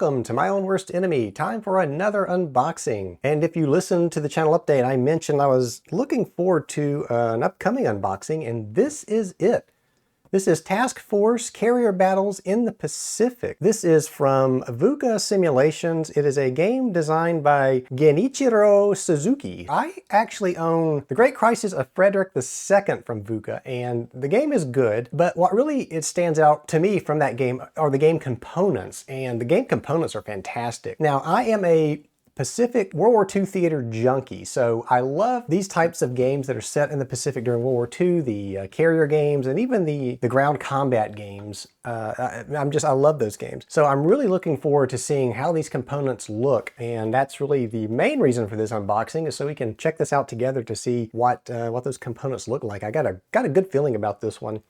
welcome to My Own Worst Enemy. Time for another unboxing. And if you listened to the channel update, I mentioned I was looking forward to an upcoming unboxing, and this is it. This is Task Force Carrier Battles in the Pacific. This is from VUCA Simulations. It is a game designed by Genichiro Suzuki. I actually own The Great Crisis of Frederick II from VUCA, and the game is good, but what really it stands out to me from that game are the game components, and the game components are fantastic. Now, I am a Pacific World War II theater junkie, so I love these types of games that are set in the Pacific during World War II, the carrier games, and even the ground combat games. I love those games. So I'm really looking forward to seeing how these components look, and that's really the main reason for this unboxing, is so we can check this out together to see what those components look like. I got a good feeling about this one.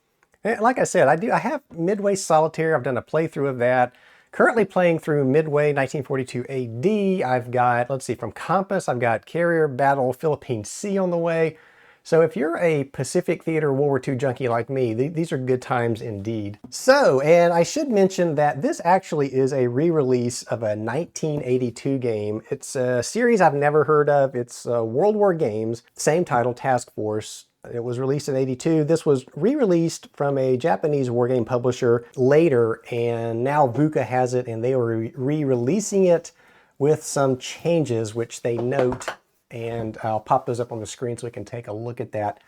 And like I said, I have Midway Solitaire. I've done a playthrough of that. Currently playing through Midway 1942 AD. I've got, let's see, from Compass, I've got Carrier Battle Philippine Sea on the way. So if you're a Pacific Theater World War II junkie like me, these are good times indeed. So, and I should mention that this actually is a re-release of a 1982 game. It's a series I've never heard of. It's World War Games, same title, Task Force. It was released in '82. This was re-released from a Japanese wargame publisher later, and now VUCA has it, and they are re-releasing it with some changes, which they note, and I'll pop those up on the screen so we can take a look at that.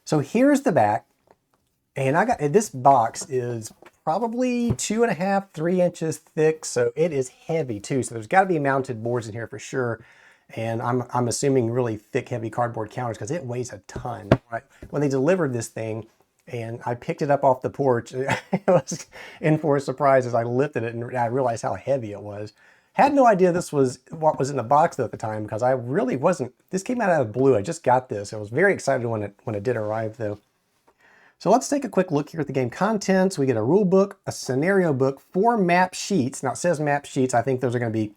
So here's the back, and this box is probably 2.5, 3 inches thick, so it is heavy too. So there's got to be mounted boards in here for sure. And I'm assuming really thick, heavy cardboard counters because it weighs a ton. Right? When they delivered this thing and I picked it up off the porch, it was in for a surprise as I lifted it and I realized how heavy it was. Had no idea this was what was in the box though at the time, because I really wasn't. This came out of the blue. I just got this. I was very excited when it did arrive though. So let's take a quick look here at the game contents. We get a rule book, a scenario book, 4 map sheets. Now it says map sheets. I think those are going to be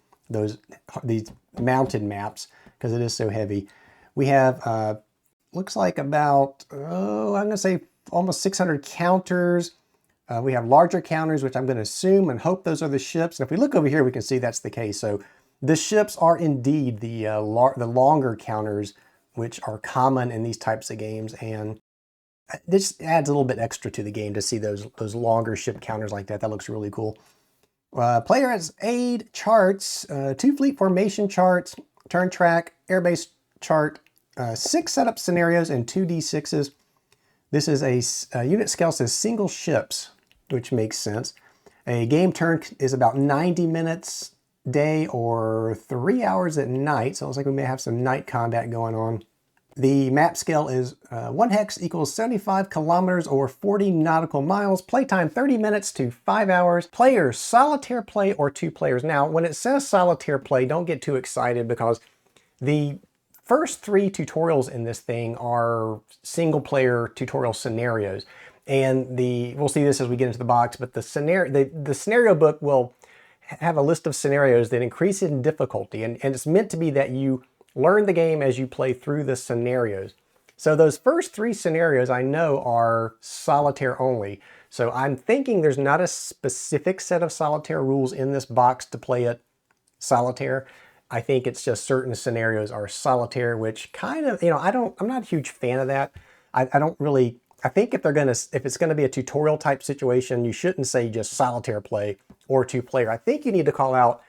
these mounted maps because it is so heavy. We have looks like about I'm gonna say almost 600 counters. We have larger counters, which I'm going to assume and hope those are the ships. And if we look over here, we can see that's the case. So the ships are indeed the longer counters, which are common in these types of games, and this adds a little bit extra to the game to see those longer ship counters like that. That looks really cool. Player has aid charts, 2 fleet formation charts, turn track, airbase chart, 6 setup scenarios, and 2 D6s. This is a unit scale says single ships, which makes sense. A game turn is about 90 minutes day or 3 hours at night. So it looks like we may have some night combat going on. The map scale is 1 hex equals 75 kilometers or 40 nautical miles. Playtime 30 minutes to 5 hours. Players, solitaire play or 2 players. Now, when it says solitaire play, don't get too excited because the first 3 tutorials in this thing are single player tutorial scenarios. And we'll see this as we get into the box, but the scenario book will have a list of scenarios that increase in difficulty. And it's meant to be that you learn the game as you play through the scenarios. So those first 3 scenarios I know are solitaire only. So I'm thinking there's not a specific set of solitaire rules in this box to play it solitaire. I think it's just certain scenarios are solitaire, which kind of, I'm not a huge fan of that. I think if it's gonna be a tutorial type situation, you shouldn't say just solitaire play or 2 player. I think you need to call out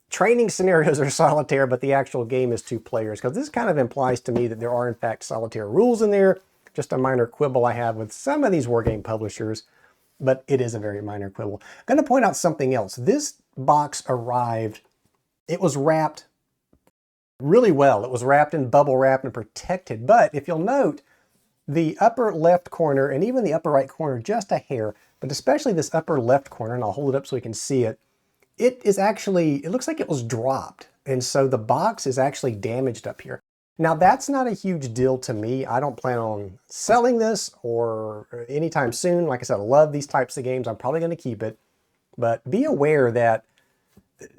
training scenarios are solitaire, but the actual game is 2 players, because this kind of implies to me that there are in fact solitaire rules in there. Just a minor quibble I have with some of these wargame publishers, but it is a very minor quibble. I'm going to point out something else. This box arrived, it was wrapped really well. It was wrapped in bubble wrap and protected, but if you'll note, the upper left corner and even the upper right corner, just a hair, but especially this upper left corner, and I'll hold it up so we can see it, it looks like it was dropped. And so the box is actually damaged up here. Now that's not a huge deal to me. I don't plan on selling this or anytime soon. Like I said, I love these types of games. I'm probably going to keep it, but be aware that,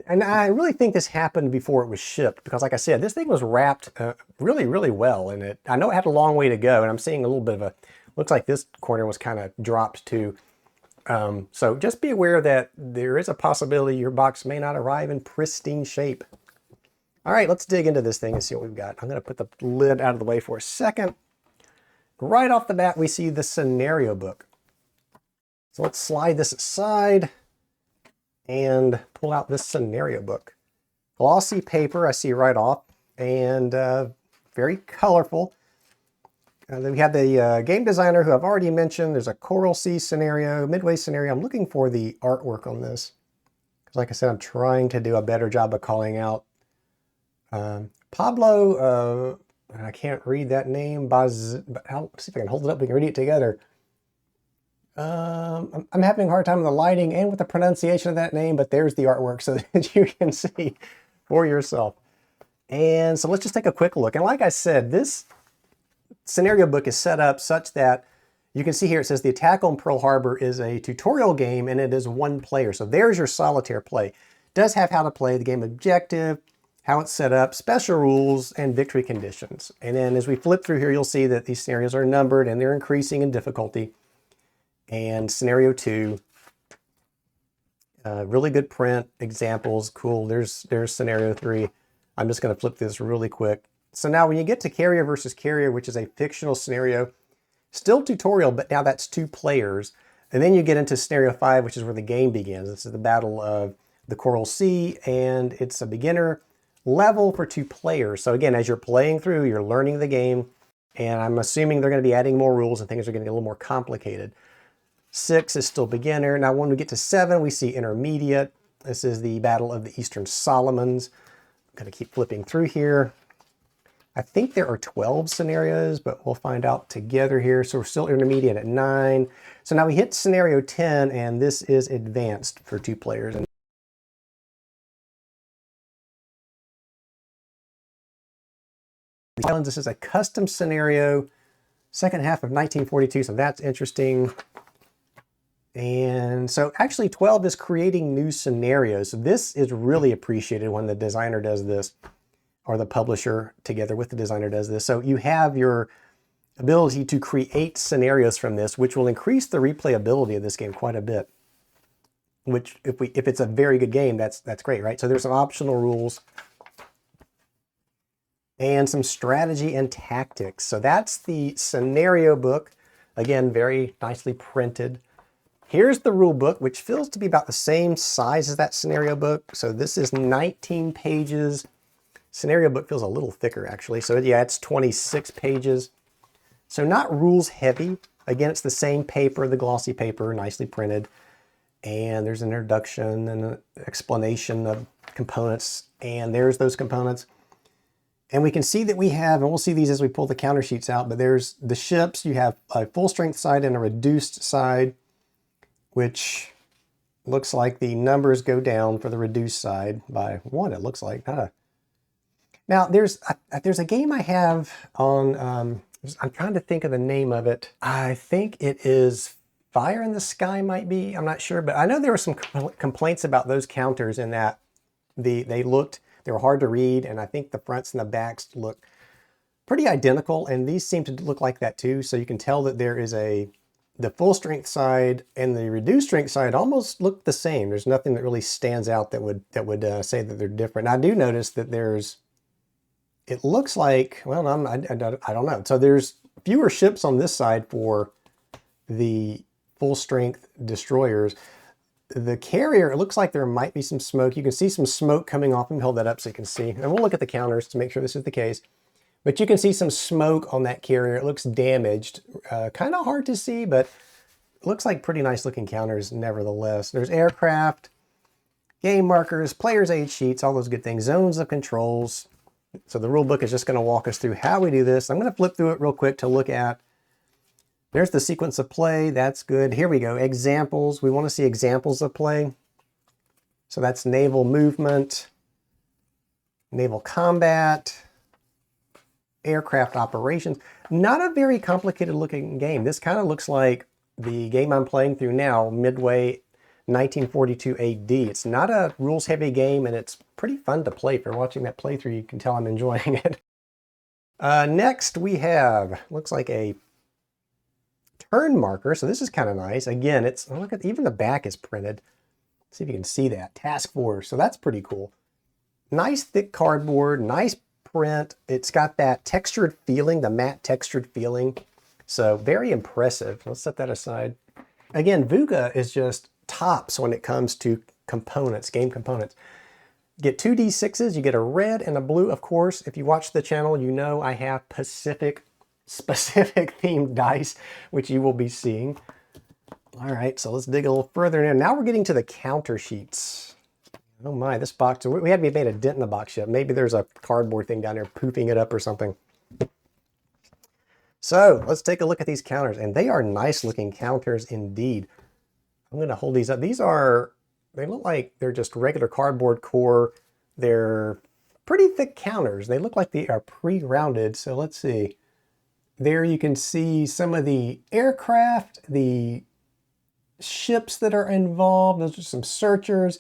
and I really think this happened before it was shipped, because like I said, this thing was wrapped really, really well. And I know it had a long way to go, and I'm seeing a little bit of looks like this corner was kind of dropped too. So just be aware that there is a possibility your box may not arrive in pristine shape. All right, let's dig into this thing and see what we've got. I'm going to put the lid out of the way for a second. Right off the bat, we see the scenario book. So let's slide this aside and pull out this scenario book. Glossy paper, I see right off, and very colorful. Then we have the game designer who I've already mentioned. There's a Coral Sea scenario, Midway scenario. I'm looking for the artwork on this. Because like I said, I'm trying to do a better job of calling out Pablo, I can't read that name. I'll see if I can hold it up. We can read it together. I'm having a hard time with the lighting and with the pronunciation of that name, but there's the artwork so that you can see for yourself. And so let's just take a quick look. And like I said, this scenario book is set up such that you can see here it says the Attack on Pearl Harbor is a tutorial game and it is one player. So there's your solitaire play. It does have how to play, the game objective, how it's set up, special rules, and victory conditions. And then as we flip through here, you'll see that these scenarios are numbered and they're increasing in difficulty. And scenario 2, really good print, examples, cool. There's scenario 3. I'm just gonna flip this really quick. So now when you get to Carrier versus Carrier, which is a fictional scenario, still tutorial, but now that's 2 players. And then you get into scenario 5, which is where the game begins. This is the Battle of the Coral Sea, and it's a beginner level for 2 players. So again, as you're playing through, you're learning the game, and I'm assuming they're gonna be adding more rules and things are gonna get a little more complicated. 6 is still beginner. Now when we get to 7, we see intermediate. This is the Battle of the Eastern Solomons. I'm gonna keep flipping through here. I think there are 12 scenarios, but we'll find out together here. So we're still intermediate at 9. So now we hit scenario 10, and this is advanced for 2 players. And the islands, this is a custom scenario, second half of 1942, so that's interesting. And so actually 12 is creating new scenarios. So this is really appreciated when the designer does this, or the publisher together with the designer does this. So you have your ability to create scenarios from this, which will increase the replayability of this game quite a bit. Which if it's a very good game, that's great, right? So there's some optional rules and some strategy and tactics. So that's the scenario book. Again, very nicely printed. Here's the rule book, which feels to be about the same size as that scenario book. So this is 19 pages. Scenario book feels a little thicker, actually. So yeah, it's 26 pages. So not rules heavy. Again, it's the same paper, the glossy paper, nicely printed. And there's an introduction and an explanation of components. And there's those components. And we can see that we have, and we'll see these as we pull the counter sheets out, but there's the ships. You have a full strength side and a reduced side, which looks like the numbers go down for the reduced side by 1, it looks like. Now, there's a game I have on, I'm trying to think of the name of it. I think it is Fire in the Sky might be, I'm not sure, but I know there were some complaints about those counters in that they were hard to read, and I think the fronts and the backs look pretty identical, and these seem to look like that too. So you can tell that there is the full strength side and the reduced strength side almost look the same. There's nothing that really stands out that would say that they're different. And I do notice that it looks like, well, I don't know. So there's fewer ships on this side for the full strength destroyers. The carrier, it looks like there might be some smoke. You can see some smoke coming off. Let me hold that up so you can see. And we'll look at the counters to make sure this is the case. But you can see some smoke on that carrier. It looks damaged. Kind of hard to see, but it looks like pretty nice looking counters nevertheless. There's aircraft, game markers, player's aid sheets, all those good things, zones of controls. So the rule book is just going to walk us through how we do this. I'm going to flip through it real quick to look at. There's the sequence of play. That's good. Here we go. Examples. We want to see examples of play. So that's naval movement, naval combat, aircraft operations. Not a very complicated looking game. This kind of looks like the game I'm playing through now, Midway 1942 AD. It's not a rules heavy game, and it's pretty fun to play. If you're watching that playthrough, you can tell I'm enjoying it. Next we have, looks like a turn marker. So this is kind of nice. Again, it's, look at, even the back is printed. Let's see if you can see that. Task Force. So that's pretty cool. Nice thick cardboard, nice print. It's got that textured feeling, the matte textured feeling. So very impressive. Let's set that aside. Again, Vuga is just tops when it comes to components, game components. Get 2 D6s, you get a red and a blue, of course. If you watch the channel, you know I have specific themed dice, which you will be seeing. All right, so let's dig a little further in. Now we're getting to the counter sheets. Oh my, this box, we hadn't made a dent in the box yet. Maybe there's a cardboard thing down there poofing it up or something. So let's take a look at these counters, and they are nice looking counters indeed. I'm gonna hold these up. These are, they look like they're just regular cardboard core. They're pretty thick counters. They look like they are pre-rounded. So let's see. There you can see some of the aircraft, the ships that are involved. Those are some searchers.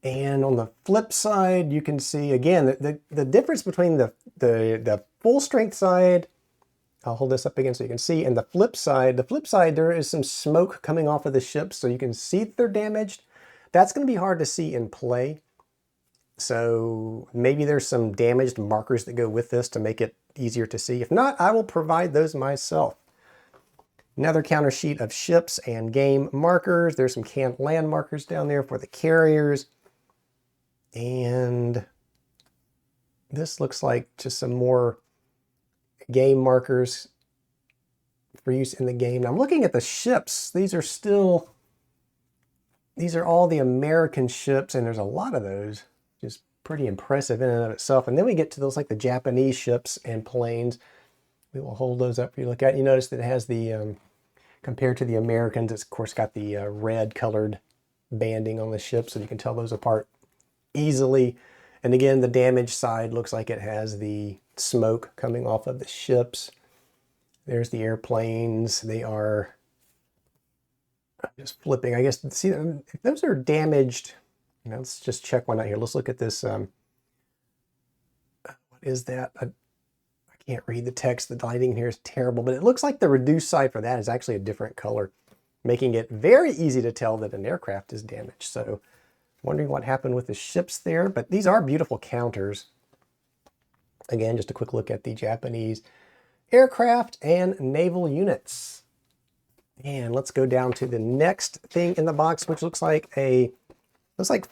And on the flip side, you can see, again, the difference between the full strength side, I'll hold this up again so you can see, and the flip side, there is some smoke coming off of the ships, so you can see that they're damaged. That's going to be hard to see in play. So maybe there's some damaged markers that go with this to make it easier to see. If not, I will provide those myself. Another counter sheet of ships and game markers. There's some canned land markers down there for the carriers. And this looks like just some more game markers for use in the game. Now I'm looking at the ships. These are all the American ships, and there's a lot of those. Just pretty impressive in and of itself. And then we get to those like the Japanese ships and planes. We will hold those up for you to look at. You notice that it has the, compared to the Americans, it's of course got the red colored banding on the ship, so you can tell those apart easily. And again, the damaged side looks like it has the smoke coming off of the ships. There's the airplanes. They are just flipping. I guess, see, if those are damaged, you know, let's just check one out here. Let's look at this. What is that? I can't read the text. The lighting here is terrible, but it looks like the reduced side for that is actually a different color, making it very easy to tell that an aircraft is damaged. So wondering what happened with the ships there, but these are beautiful counters. Again, just a quick look at the Japanese aircraft and naval units. And let's go down to the next thing in the box, which looks like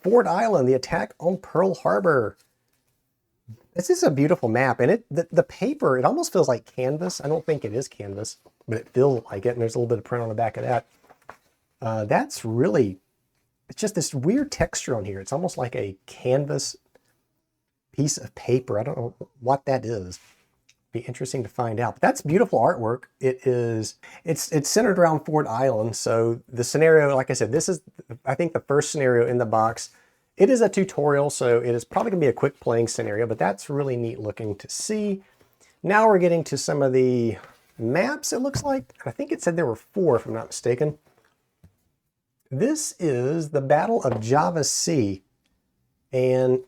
Ford Island, the attack on Pearl Harbor. This is a beautiful map, and the paper, it almost feels like canvas. I don't think it is canvas, but it feels like it, and there's a little bit of print on the back of that. That's really, it's just this weird texture on here. It's almost like a canvas piece of paper. I don't know what that is. Be interesting to find out. But that's beautiful artwork. It's centered around Ford Island. So the scenario, like I said, this is, I think, the first scenario in the box. It is a tutorial, so it is probably gonna be a quick playing scenario, but that's really neat looking to see. Now we're getting to some of the maps, it looks like. I think it said there were 4, if I'm not mistaken. This is the Battle of Java Sea, and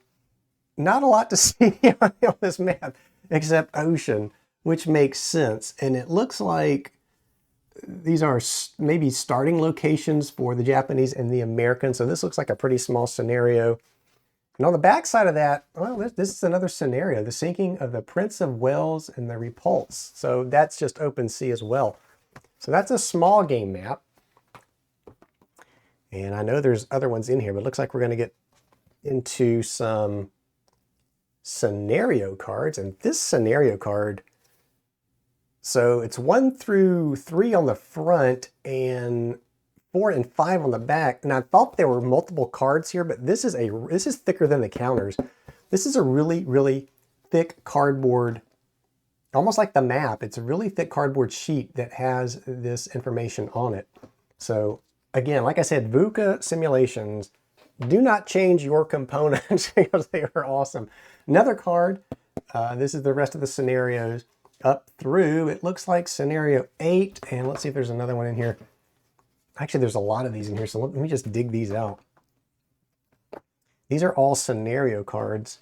not a lot to see on this map except ocean, which makes sense. And it looks like these are maybe starting locations for the Japanese and the Americans. So this looks like a pretty small scenario. And on the back side of that, well, this is another scenario, the sinking of the Prince of Wales and the Repulse. So that's just open sea as well. So that's a small game map. And I know there's other ones in here, but it looks like we're going to get into some scenario cards. And this scenario card, so it's 1 through 3 on the front and 4 and 5 on the back. And I thought there were multiple cards here, but this is thicker than the counters. This is a really, really thick cardboard, almost like the map. It's a really thick cardboard sheet that has this information on it. So again, like I said, VUCA simulations, do not change your components because they are awesome. Another card, this is the rest of the scenarios up through, it looks like scenario 8, and let's see if there's another one in here. Actually, there's a lot of these in here, so let me just dig these out. These are all scenario cards.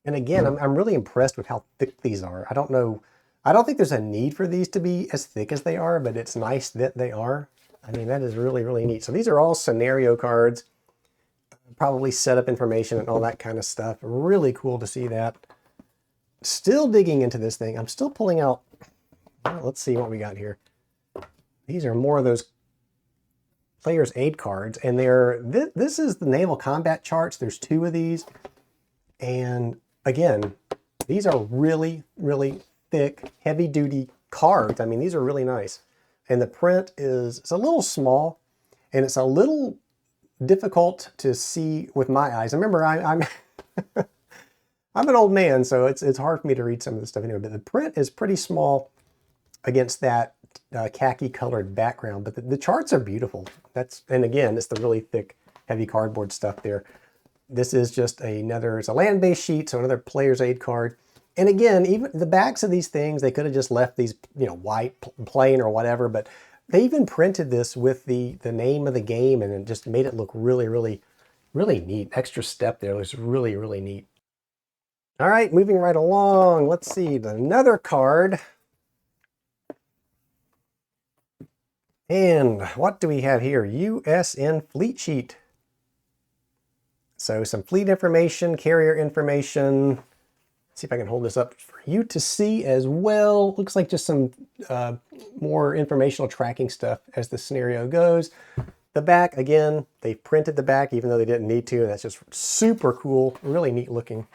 And again, I'm really impressed with how thick these are. I don't know I don't think there's a need for these to be as thick as they are, but it's nice that they are. I mean, that is really, really neat. So these are all scenario cards, probably setup information and all that kind of stuff. Really cool to see that. Still digging into this thing. I'm still pulling out, well, let's see what we got here. These are more of those player's aid cards, and this is the naval combat charts. There's 2 of these, and again, these are really, really thick, heavy-duty cards. I mean, these are really nice, and the print it's a little small, and it's a little difficult to see with my eyes. Remember, I'm I'm an old man, so it's hard for me to read some of this stuff anyway. But the print is pretty small against that khaki colored background, but the charts are beautiful. And again, it's the really thick, heavy cardboard stuff there. This is just it's a land-based sheet, so another player's aid card. And again, even the backs of these things, they could have just left these, white, plain or whatever, but they even printed this with the name of the game, and it just made it look really, really, really neat. Extra step there. It was really, really neat. All right, moving right along. Let's see, another card. And what do we have here? USN Fleet Sheet. So some fleet information, carrier information. Let's see if I can hold this up for you to see as well. Looks like just some more informational tracking stuff as the scenario goes. The back, again, they printed the back even though they didn't need to. And that's just super cool, really neat looking.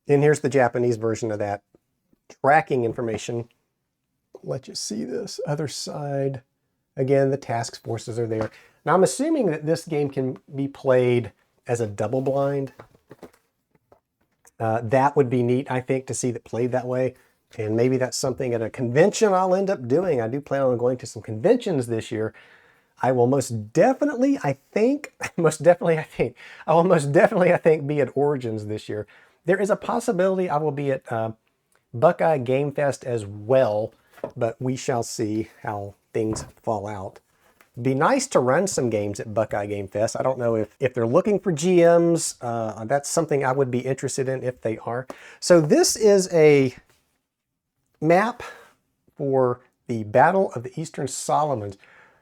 And here's the Japanese version of that tracking information. Let you see this other side. Again, the task forces are there. Now I'm assuming that this game can be played as a double blind. That would be neat, I think, to see that played that way. And maybe that's something at a convention I'll end up doing. I do plan on going to some conventions this year. I will most definitely, I think, I will most definitely, I think, be at Origins this year. There is a possibility I will be at Buckeye Game Fest as well, but we shall see how things fall out. Be nice to run some games at Buckeye Game Fest. I don't know if they're looking for GMs. That's something I would be interested in if they are. So this is a map for the Battle of the Eastern Solomons.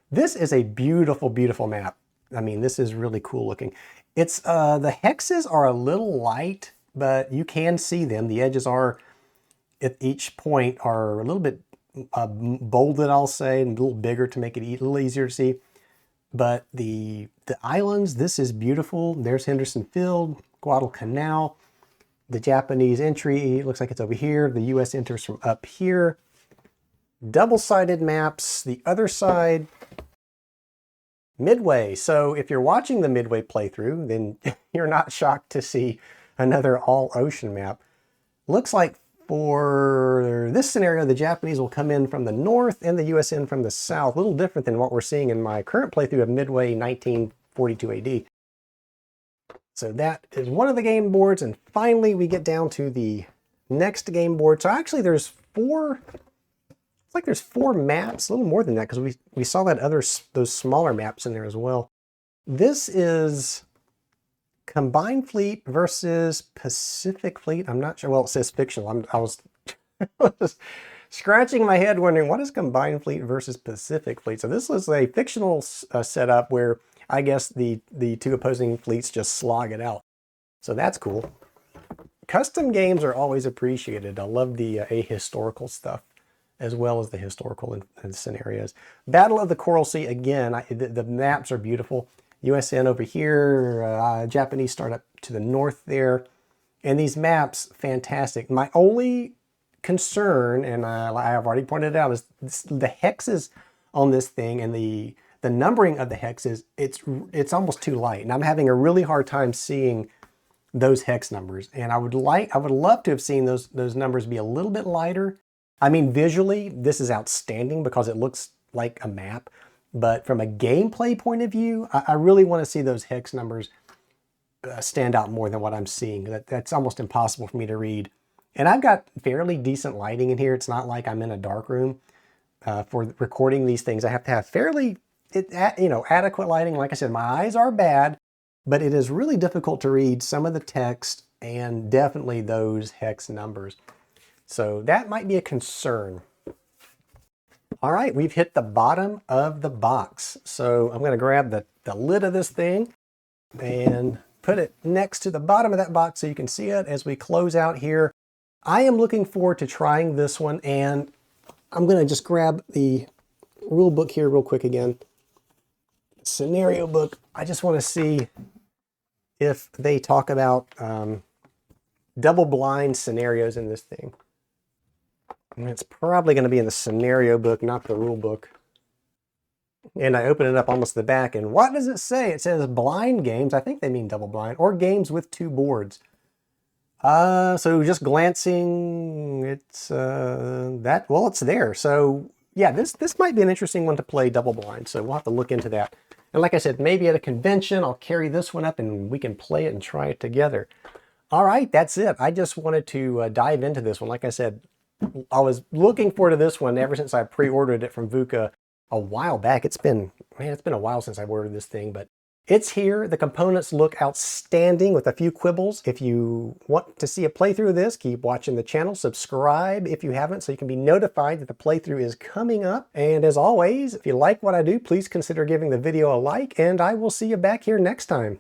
This is a beautiful, beautiful map. I mean, this is really cool looking. It's the hexes are a little light, but you can see them. The edges are at each point are a little bit bolded, I'll say, and a little bigger to make it a little easier to see. But the islands, this is beautiful. There's Henderson Field, Guadalcanal. The Japanese entry, looks like it's over here. The US enters from up here. Double-sided maps. The other side, Midway. So if you're watching the Midway playthrough, then you're not shocked to see another all-ocean map. Looks like for this scenario, the Japanese will come in from the north and the US in from the south. A little different than what we're seeing in my current playthrough of Midway 1942 AD. So that is one of the game boards. And finally, we get down to the next game board. So actually there's four, it's like there's 4 maps, a little more than that, because we saw that those smaller maps in there as well. This is Combined Fleet versus Pacific Fleet. I'm not sure. Well, it says fictional. I was just scratching my head wondering, what is Combined Fleet versus Pacific Fleet? So this is a fictional setup where I guess the 2 opposing fleets just slog it out. So that's cool. Custom games are always appreciated. I love the ahistorical stuff as well as the historical scenarios. Battle of the Coral Sea, again, the maps are beautiful. USN over here, Japanese start up to the north there. And these maps, fantastic. My only concern, and I have already pointed it out, is the hexes on this thing and the numbering of the hexes. It's almost too light. And I'm having a really hard time seeing those hex numbers. And I would love to have seen those numbers be a little bit lighter. I mean, visually, this is outstanding because it looks like a map. But from a gameplay point of view, I really want to see those hex numbers stand out more than what I'm seeing. That's almost impossible for me to read. And I've got fairly decent lighting in here. It's not like I'm in a dark room. For recording these things, I have to have fairly, adequate lighting. Like I said, my eyes are bad, but it is really difficult to read some of the text and definitely those hex numbers. So that might be a concern. All right, we've hit the bottom of the box. So I'm going to grab the lid of this thing and put it next to the bottom of that box so you can see it as we close out here. I am looking forward to trying this one, and I'm going to just grab the rule book here real quick again. Scenario book. I just want to see if they talk about double blind scenarios in this thing. And it's probably going to be in the scenario book, not the rule book. And I open it up almost to the back, and what does it say? It says blind games. I think they mean double blind, or games with 2 boards. So just glancing, it's well, it's there. So yeah, this might be an interesting one to play double blind. So we'll have to look into that. And like I said, maybe at a convention, I'll carry this one up and we can play it and try it together. All right, that's it. I just wanted to dive into this one. Like I said, I was looking forward to this one ever since I pre-ordered it from VUCA a while back. It's been a while since I ordered this thing, but it's here. The components look outstanding with a few quibbles. If you want to see a playthrough of this, keep watching the channel. Subscribe if you haven't so you can be notified that the playthrough is coming up. And as always, if you like what I do, please consider giving the video a like, and I will see you back here next time.